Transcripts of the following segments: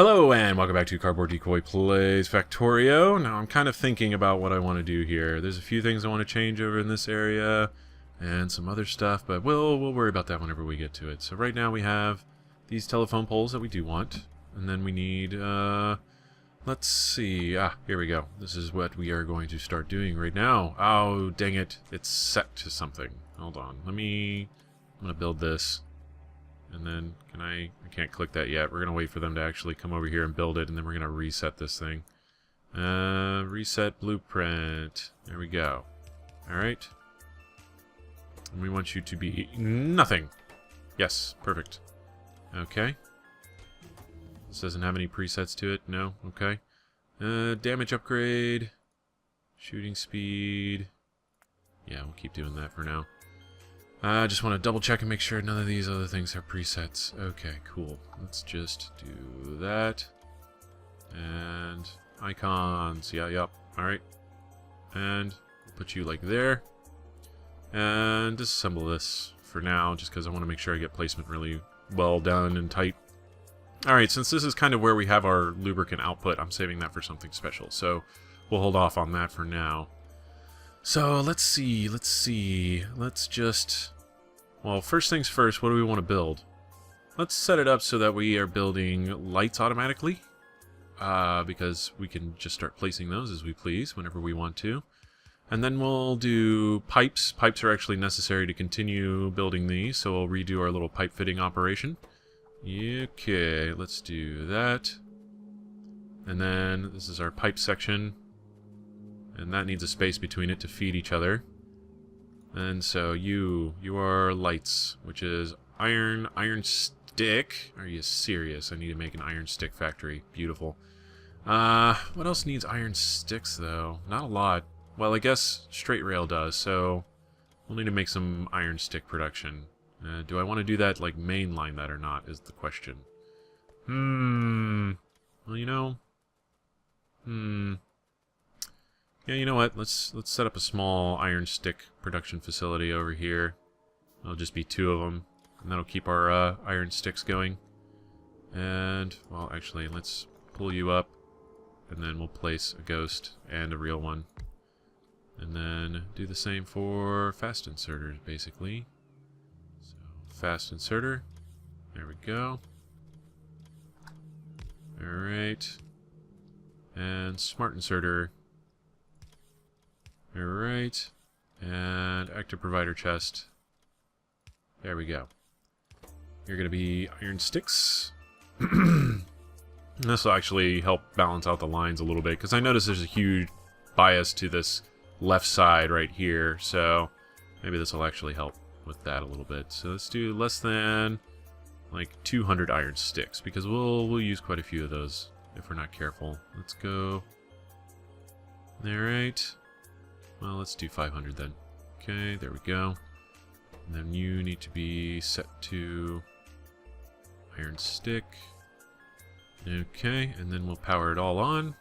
Hello and welcome back to Cardboard Decoy Plays Factorio. Now I'm kind of thinking about what I want to do here. There's a few things I want to change over in this area and some other stuff, but we'll worry about that whenever we get to it. So right now we have these telephone poles that we do want, and then we need, let's see, here we go. This is what we are going to start doing right now. Oh, dang it, it's set to something. Hold on, I'm gonna build this. And then, I can't click that yet. We're going to wait for them to actually come over here and build it, and then we're going to reset this thing. Reset blueprint. There we go. Alright. And we want you to be nothing. Yes, perfect. Okay. This doesn't have any presets to it. No, okay. Damage upgrade. Shooting speed. Yeah, we'll keep doing that for now. I just want to double check and make sure none of these other things have presets. Okay, cool. Let's just do that. And icons. Yeah, yep. Alright. And put you like there. And disassemble this for now, just because I want to make sure I get placement really well done and tight. Alright, since this is kind of where we have our lubricant output, I'm saving that for something special. So we'll hold off on that for now. So, let's see, let's just... Well, first things first, what do we want to build? Let's set it up so that we are building lights automatically. Because we can just start placing those as we please, whenever we want to. And then we'll do pipes. Pipes are actually necessary to continue building these, so we'll redo our little pipe fitting operation. Okay, let's do that. And then, this is our pipe section. And that needs a space between it to feed each other. And so you are lights, which is iron stick. Are you serious? I need to make an iron stick factory. Beautiful. What else needs iron sticks, though? Not a lot. Well, I guess straight rail does, so we'll need to make some iron stick production. Do I want to do that, like, mainline that or not, is the question. Well, you know... Yeah, you know what? Let's set up a small iron stick production facility over here. There'll just be 2 of them, and that'll keep our iron sticks going. And, well, actually, let's pull you up, and then we'll place a ghost and a real one. And then do the same for fast inserters, basically. So, fast inserter. There we go. Alright. And smart inserter. Alright, and active provider chest. There we go. You're going to be iron sticks. This will actually help balance out the lines a little bit, because I notice there's a huge bias to this left side right here, so maybe this will actually help with that a little bit. So let's do less than, like, 200 iron sticks, because we'll use quite a few of those if we're not careful. Let's go. Alright. Well, let's do 500 then. Okay, there we go. And then you need to be set to iron stick. Okay, and then we'll power it all on.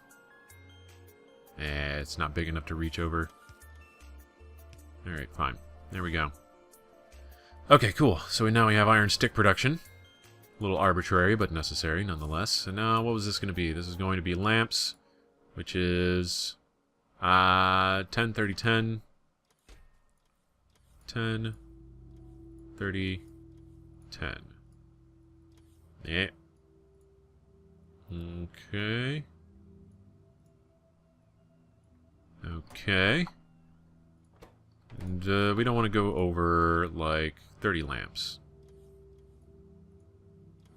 It's not big enough to reach over. Alright, fine. There we go. Okay, cool. So now we have iron stick production. A little arbitrary, but necessary nonetheless. And now, what was this going to be? This is going to be lamps, which is... 10, 30, 10. 10, 30, 10. Yeah. Okay. Okay. And we don't want to go over, like, 30 lamps.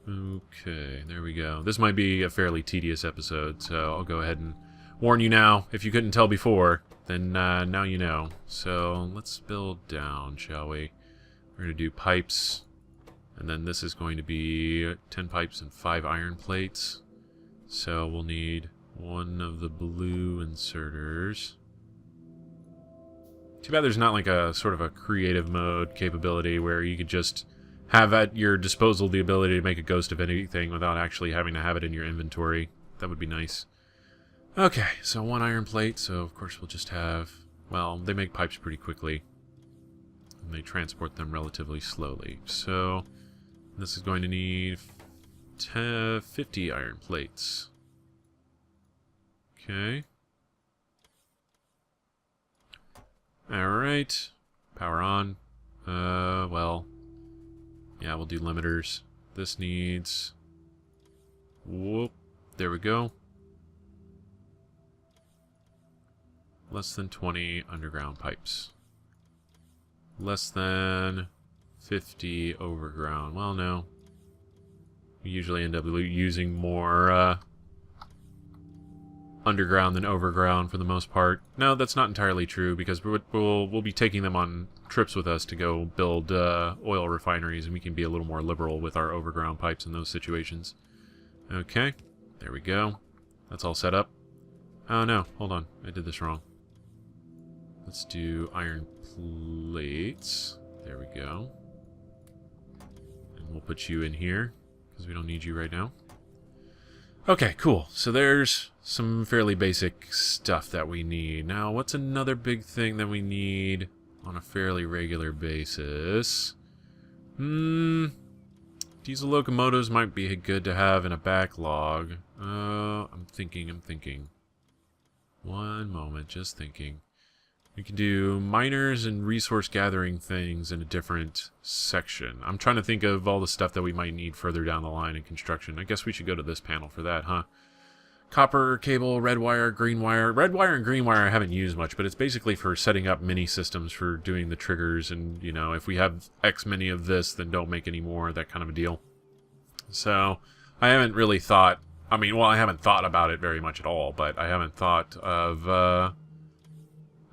Okay, there we go. This might be a fairly tedious episode, so I'll go ahead and warn you now. If you couldn't tell before, then now you know. So let's build down, shall we? We're going to do pipes, and then this is going to be 10 pipes and 5 iron plates. So we'll need 1 of the blue inserters. Too bad there's not like a sort of a creative mode capability where you could just have at your disposal the ability to make a ghost of anything without actually having to have it in your inventory. That would be nice. Okay, so 1 iron plate, so of course we'll just have... Well, they make pipes pretty quickly. And they transport them relatively slowly. So, this is going to need 50 iron plates. Okay. Alright. Power on. Well. Yeah, we'll do limiters. This needs... Whoop. There we go. Less than 20 underground pipes. Less than 50 overground. Well, no. We usually end up using more underground than overground for the most part. No, that's not entirely true, because we'll be taking them on trips with us to go build oil refineries, and we can be a little more liberal with our overground pipes in those situations. Okay, there we go. That's all set up. Oh no, hold on, I did this wrong. Let's do iron plates. There we go. And we'll put you in here, because we don't need you right now. Okay, cool. So there's some fairly basic stuff that we need. Now, what's another big thing that we need on a fairly regular basis? Diesel locomotives might be good to have in a backlog. I'm thinking. One moment, just thinking. We can do miners and resource gathering things in a different section. I'm trying to think of all the stuff that we might need further down the line in construction. I guess we should go to this panel for that, huh? Copper, cable, red wire, green wire. Red wire and green wire I haven't used much, but it's basically for setting up mini systems for doing the triggers, and, you know, if we have X many of this, then don't make any more, that kind of a deal. So, I haven't really thought... I mean, well, I haven't thought about it very much at all, but I haven't thought of...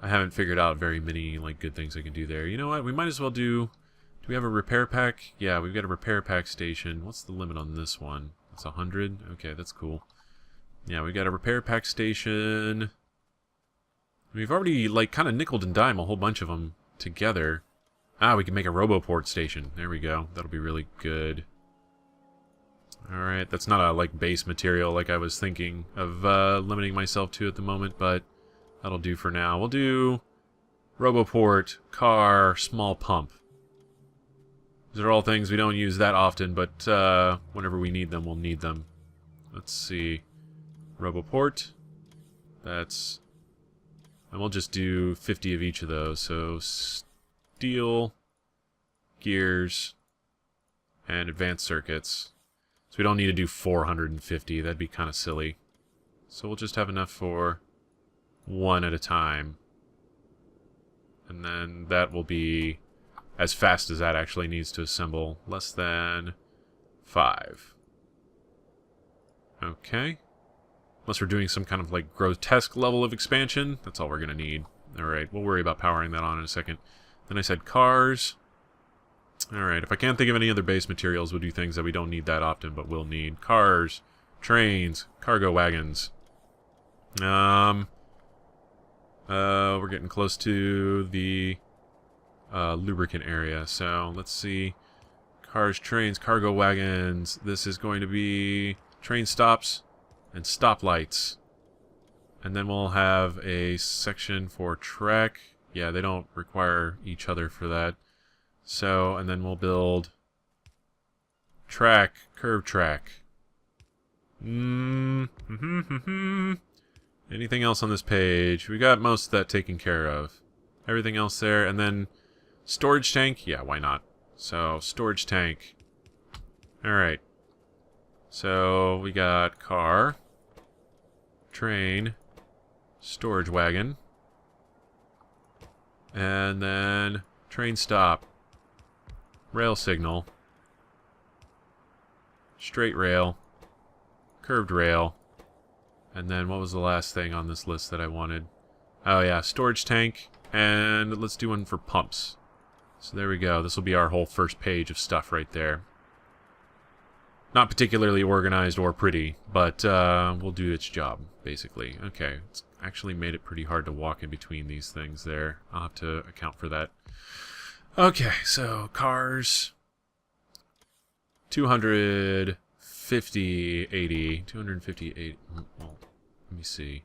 I haven't figured out very many, like, good things I can do there. You know what? We might as well do... Do we have a repair pack? Yeah, we've got a repair pack station. What's the limit on this one? It's 100? Okay, that's cool. Yeah, we got a repair pack station. We've already, like, kind of nickeled and dimed a whole bunch of them together. Ah, we can make a RoboPort station. There we go. That'll be really good. Alright, that's not a, like, base material like I was thinking of limiting myself to at the moment, but that'll do for now. We'll do RoboPort, car, small pump. These are all things we don't use that often, but whenever we need them, we'll need them. Let's see. RoboPort. That's... And we'll just do 50 of each of those. So, steel, gears, and advanced circuits. So we don't need to do 450. That'd be kind of silly. So we'll just have enough for one at a time. And then that will be as fast as that actually needs to assemble. Less than 5. Okay. Unless we're doing some kind of, like, grotesque level of expansion, that's all we're going to need. Alright, we'll worry about powering that on in a second. Then I said cars. Alright, if I can't think of any other base materials, we'll do things that we don't need that often, but we'll need. Cars, trains, cargo wagons. We're getting close to the lubricant area, so let's see. Cars, trains, cargo wagons. This is going to be train stops and stoplights. And then we'll have a section for track. Yeah, they don't require each other for that. So, and then we'll build track, curve track. Anything else on this page? We got most of that taken care of. Everything else there, and then storage tank? Yeah, why not? So, storage tank. Alright. So, we got car, train, storage wagon, and then train stop, rail signal, straight rail, curved rail, and then what was the last thing on this list that I wanted? Oh yeah, storage tank, and let's do one for pumps. So there we go. This will be our whole first page of stuff right there. Not particularly organized or pretty, but we'll do its job, basically. Okay, it's actually made it pretty hard to walk in between these things there. I'll have to account for that. Okay, so cars, 250, 80, 258, well, let me see.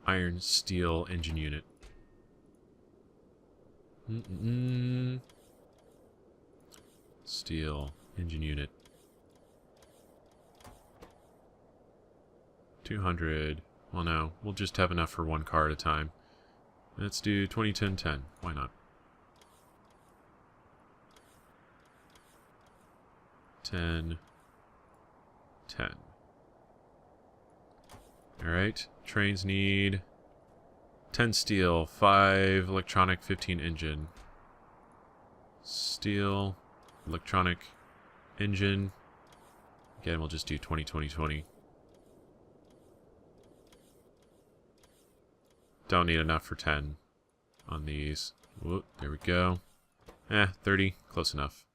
Iron, steel, engine unit. Steel, engine unit. 200. Well, no. We'll just have enough for one car at a time. Let's do 20, 10, 10. Why not? 10, 10. Alright. Trains need 10 steel, 5 electronic, 15 engine. Steel, electronic, engine. Again, we'll just do 20, 20, 20. Don't need enough for 10 on these. Whoop, there we go. 30. Close enough.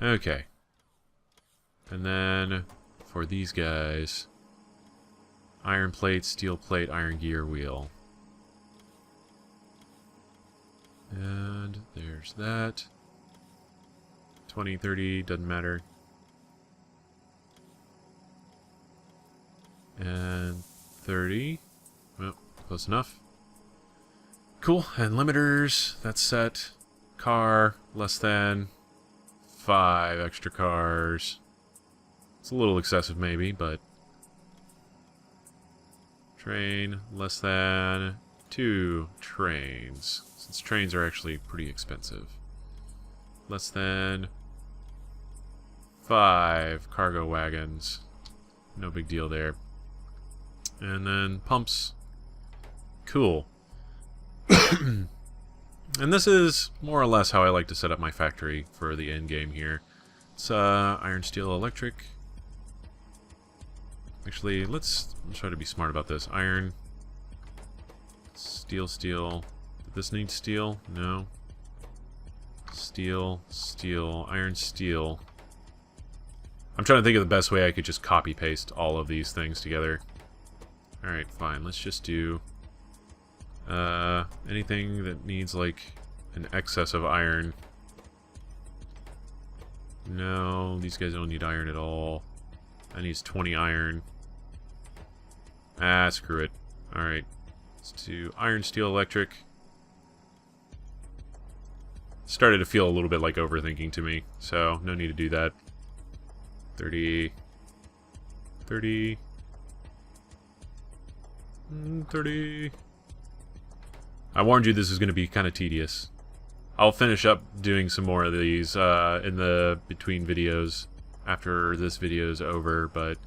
Okay. And then, for these guys, iron plate, steel plate, iron gear wheel. And there's that. 20, 30, doesn't matter. And 30. Well, close enough. Cool, and limiters, that's set. Car, less than 5 extra cars. It's a little excessive maybe, but... Train, less than 2 trains. Since trains are actually pretty expensive. Less than 5 cargo wagons. No big deal there. And then pumps. Cool. And this is more or less how I like to set up my factory for the end game here. It's iron, steel, electric. Actually, let's try to be smart about this. Iron, steel, steel. Did this need steel? No. Steel, steel, iron, steel. I'm trying to think of the best way I could just copy-paste all of these things together. Alright, fine. Let's just do anything that needs, like, an excess of iron. No, these guys don't need iron at all. That needs 20 iron. Ah, screw it. Alright. Let's do iron, steel, electric. Started to feel a little bit like overthinking to me, so no need to do that. 30. 30. 30. I warned you this is going to be kind of tedious. I'll finish up doing some more of these in the between videos after this video is over, but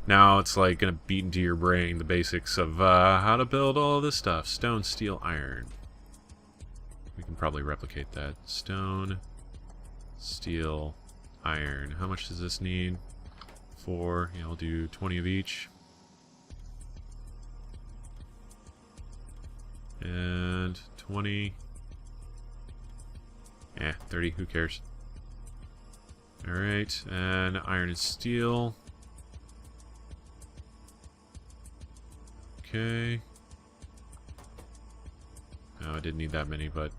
now it's like going to beat into your brain the basics of how to build all this stuff. Stone, steel, iron. We can probably replicate that. Stone, steel, iron. How much does this need? 4. Yeah, I'll do 20 of each. And 20. 30. Who cares? Alright, and iron and steel. Okay. No, I didn't need that many, but...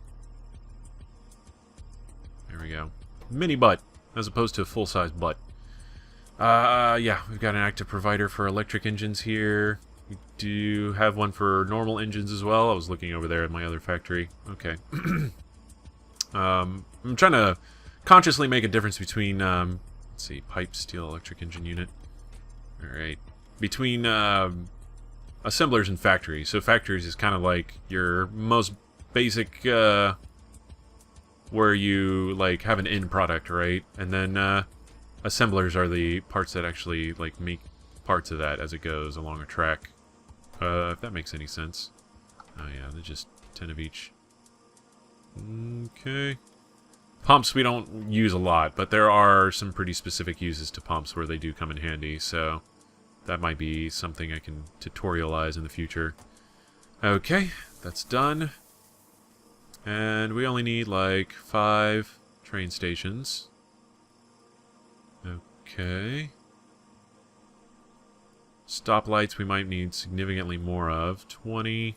There we go. Mini butt, as opposed to a full-size butt. Yeah, we've got an active provider for electric engines here. We do have one for normal engines as well. I was looking over there at my other factory. Okay. I'm trying to consciously make a difference between, let's see, pipe, steel, electric engine unit. Alright. Between, assemblers and factories. So factories is kind of like your most basic, where you, like, have an end product, right? And then, assemblers are the parts that actually, like, make parts of that as it goes along a track. If that makes any sense. Oh yeah, they're just 10 of each. Okay. Pumps we don't use a lot, but there are some pretty specific uses to pumps where they do come in handy, so that might be something I can tutorialize in the future. Okay, that's done. And we only need like 5 train stations. Okay. Stoplights we might need significantly more of. 20.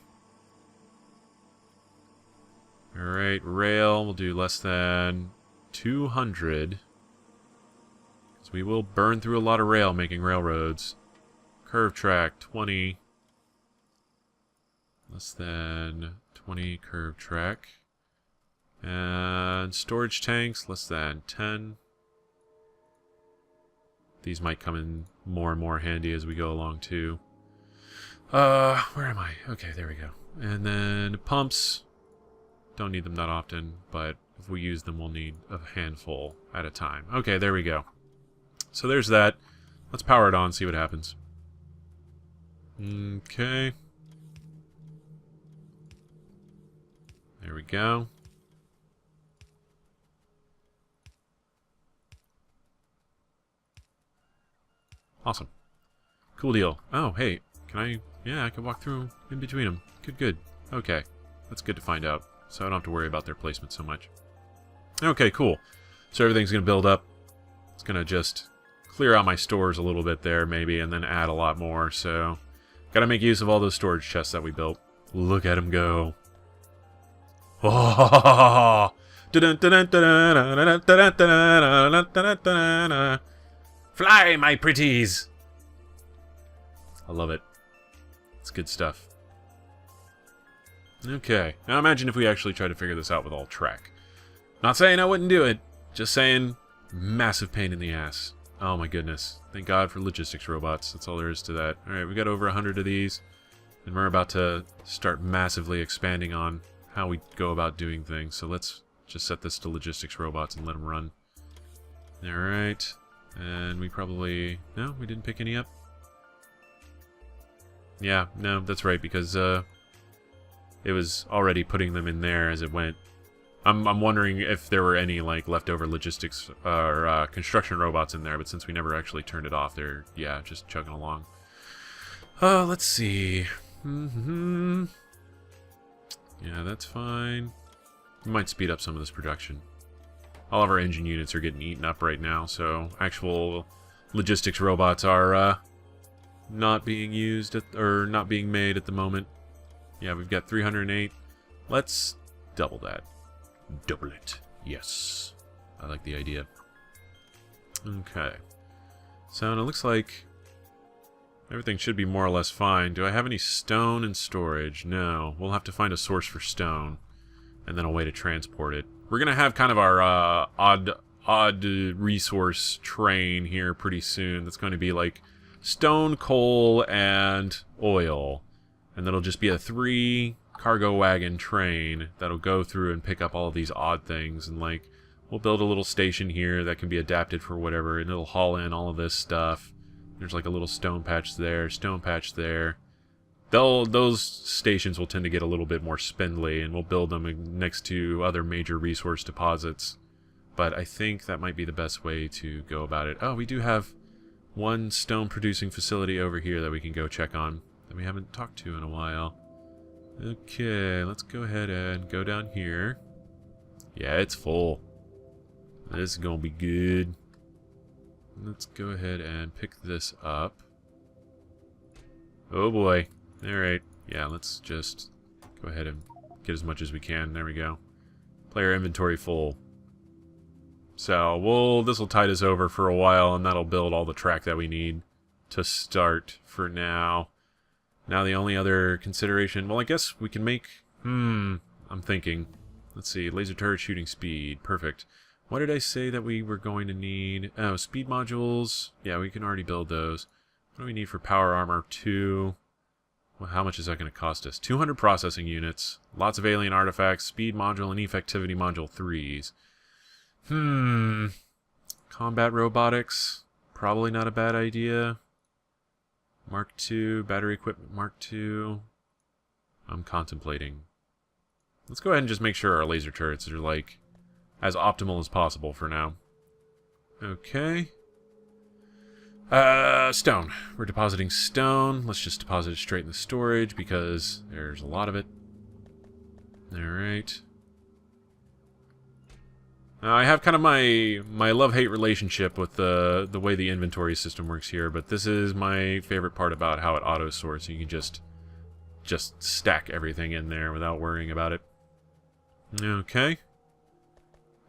Alright, rail we'll do less than 200. Because we will burn through a lot of rail making railroads. Curve track, 20. Less than 20 curve track. And storage tanks, less than 10. These might come in more and more handy as we go along, too. Where am I? Okay, there we go. And then pumps. Don't need them that often, but if we use them, we'll need a handful at a time. Okay, there we go. So there's that. Let's power it on, see what happens. Okay. There we go. Awesome. Cool deal. Oh, hey. Can I... Yeah, I can walk through in between them. Good, good. Okay. That's good to find out. So I don't have to worry about their placement so much. Okay, cool. So everything's going to build up. It's going to just clear out my stores a little bit there, maybe, and then add a lot more. So, got to make use of all those storage chests that we built. Look at them go. Oh! Fly, my pretties! I love it. It's good stuff. Okay, now imagine if we actually try to figure this out with all track. Not saying I wouldn't do it, just saying massive pain in the ass. Oh my goodness. Thank God for logistics robots. That's all there is to that. Alright, we got over 100 of these, and we're about to start massively expanding on how we go about doing things. So let's just set this to logistics robots and let them run. Alright, and we probably... No, we didn't pick any up? Yeah, no, that's right, because it was already putting them in there as it went. I'm wondering if there were any like leftover logistics or construction robots in there, but since we never actually turned it off, they're, yeah, just chugging along. Let's see. Yeah, that's fine. We might speed up some of this production. All of our engine units are getting eaten up right now, so actual logistics robots are not being used or not being made at the moment. Yeah, we've got 308. Let's double that. Double it. Yes. I like the idea. Okay. So it looks like everything should be more or less fine. Do I have any stone in storage? No. We'll have to find a source for stone. And then a way to transport it. We're going to have kind of our odd resource train here pretty soon. That's going to be like stone, coal, and oil. And that'll just be a 3 cargo wagon train that'll go through and pick up all of these odd things. And like, we'll build a little station here that can be adapted for whatever, and it'll haul in all of this stuff. There's like a little stone patch there, stone patch there. Those stations will tend to get a little bit more spindly, and we'll build them next to other major resource deposits. But I think that might be the best way to go about it. Oh, we do have one stone producing facility over here that we can go check on that we haven't talked to in a while. Okay, let's go ahead and go down here. Yeah, it's full. This is gonna be good. Let's go ahead and pick this up. Oh boy. Alright. Yeah, let's just go ahead and get as much as we can. There we go. Player inventory full. So, this will tide us over for a while, and that'll build all the track that we need to start for now. Now the only other consideration... Well, I guess we can make... I'm thinking. Let's see. Laser turret shooting speed. Perfect. What did I say that we were going to need? Oh, speed modules. Yeah, we can already build those. What do we need for power armor 2? Well, how much is that going to cost us? 200 processing units. Lots of alien artifacts. Speed module and effectivity module 3s. Combat robotics. Probably not a bad idea. Mark II, battery equipment Mark II. I'm contemplating. Let's go ahead and just make sure our laser turrets are, like, as optimal as possible for now. Okay. Stone. We're depositing stone. Let's just deposit it straight in the storage because there's a lot of it. Alright. I have kind of my love-hate relationship with the way the inventory system works here, but this is my favorite part about how it auto-sorts. You can just stack everything in there without worrying about it. Okay.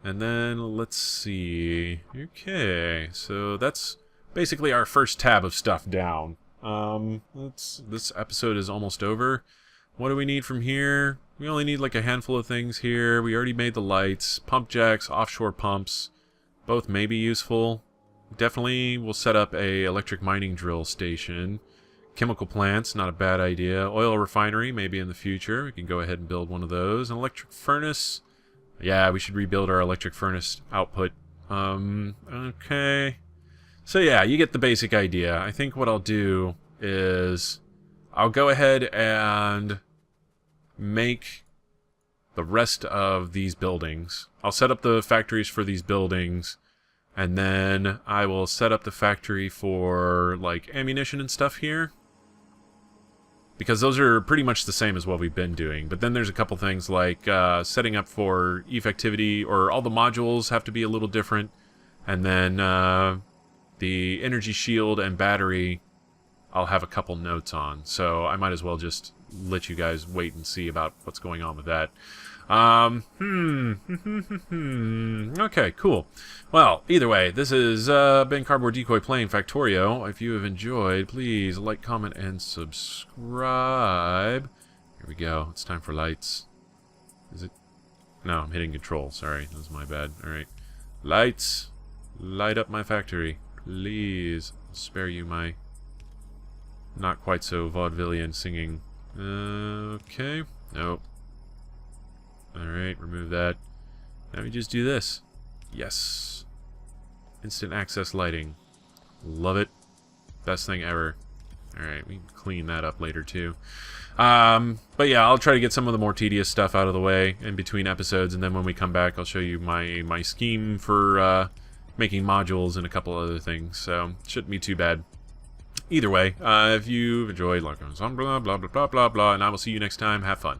And then, let's see... Okay, so that's basically our first tab of stuff down. This episode is almost over. What do we need from here? We only need like a handful of things here. We already made the lights. Pump jacks, offshore pumps. Both may be useful. definitely will set up a electric mining drill station. Chemical plants, not a bad idea. Oil refinery, maybe in the future. We can go ahead and build one of those. An electric furnace. Yeah, we should rebuild our electric furnace output. Okay. So yeah, you get the basic idea. I think what I'll do is I'll go ahead and make the rest of these buildings. I'll set up the factories for these buildings, and then I will set up the factory for, like, ammunition and stuff here. Because those are pretty much the same as what we've been doing. But then there's a couple things like setting up for effectivity, or all the modules have to be a little different. And then the energy shield and battery, I'll have a couple notes on. So I might as well just let you guys wait and see about what's going on with that. Okay, cool. Well, either way, this has been Cardboard Decoy playing Factorio. If you have enjoyed, please like, comment, and subscribe. Here we go. It's time for lights. Is it? No, I'm hitting control. Sorry, that was my bad. Alright. Lights. Light up my factory. Please. I'll spare you my not quite so vaudevillian singing. Okay. Nope. Alright, remove that. Now we just do this. Yes. Instant access lighting. Love it. Best thing ever. Alright, we can clean that up later too. But yeah, I'll try to get some of the more tedious stuff out of the way in between episodes, and then when we come back I'll show you my scheme for making modules and a couple other things, so it shouldn't be too bad. Either way, if you've enjoyed, like, blah, blah, blah, blah, blah, blah, and I will see you next time. Have fun.